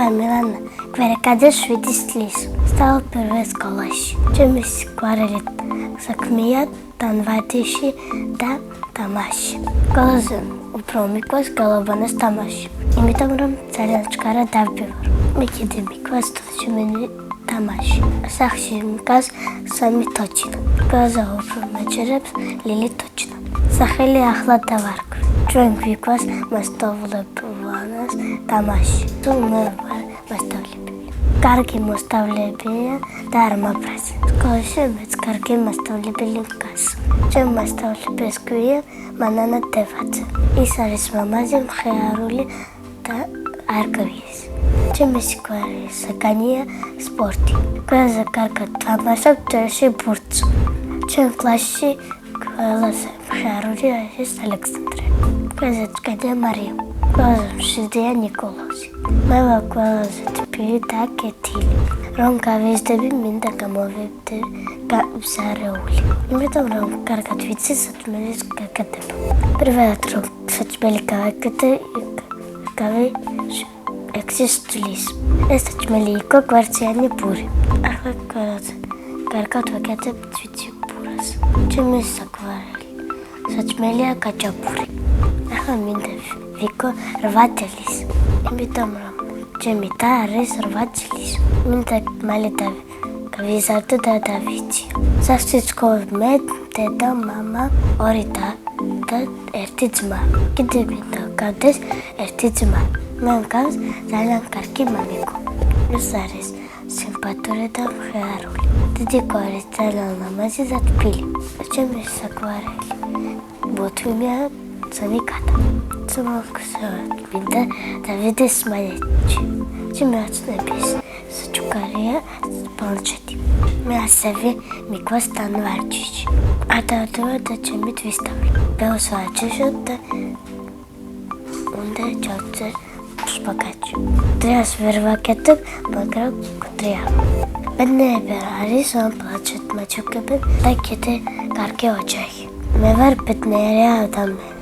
ვარ მილანა გვერეკაძე 7 წლის. სწავლობ პირველ სკოლაში. ჩემი გვარელი საქმეა დანვარდიში და თამაში. ყველაზე უფრო მიყვარს გალავანას თამაში. იმიტომ რომ ძალიან ჭკარა დავბივარ. მე კიდე მიყვარს თოჩმენი თამაში. სახში მგავს 3 თოჩინა. ყველაზე უფრო მაჭერებს ლილი თოჩინა. სახელი ახლა დავარქვი. ჩვენ გვიყვარს მასწავლებელს თამაში. თუ მე ვარ მასწავლებელი. კარგი მოსწავლებელია და არ მაფრაზე. სკოლაში მეც კარგი მასწავლებელი მგავს. ჩემ მასწავლებელს ქვია მანანა დევაძე. ის არის მამაზე მხიარული და არ გვიეს. ჩემი სიყვარული საგანია სპორტი. ყველაზე კარგად თამაშობ ჯერში ბურთს. ჩემ კლასში ყველაზე მხიარული არის ალექსანდრე. ყველაზე ჭკედია მარიამ. ყველაზე მშვიდია ნიკოლოზი. მე ვარ ყველაზე თბილი და კეთილი. რომ გავიზრდები მინდა გამოვიდე გაბზარეული. იმიტომ რომ კარგად ვიცი საჭმელის გაკეთება. პირველად რომ საჭმელი გავაკეთე გავი 6 წლის. ეს საჭმელი იყო კვარციანი პური. ახლა ყველაზე კარგად ვაკეთებ ცვიცი პურას. ჩემი საყვარელი საჭმელია გაჭაპური. ახლა მინდა ვიქო 8 წლის. იმიტომ რომ ჩემი და არის 8 წლის. მინდა მალე გავიზარდო და დავიცი. სასწავლო სკოლაში მე, დედა, მამა, 2 და 1 ძმა. კიდევ მინდა გავდეს 1 ძმა. მე მგავს ძალიან კარგი მამიკო. ის არის სიმპათური და მხიარული. დიდი გვარის ძალიან ლამაზი და თბილი. ჩემი საყვარელი ბოთვიმია ზამიკატა. მინდა დავიდე სმაილეთში. ჩემი აცნების საჩუქარია პლანშეტი. მე ასევე მიყვარს დანვარჯიში. ადავდება და ჩემი ვისწავლე. ბევრს ვაჭიშო და უნდა ჩავწერ სპაგატი. დღეს ვერ ვაკეთებ, მაგრამ გდრია. ბედნიერი არის ამ პლანშეტ მაჩუქებენ და კიდე კარგი ოჯახი. მე ვარ ბედნიერი ადამიანი.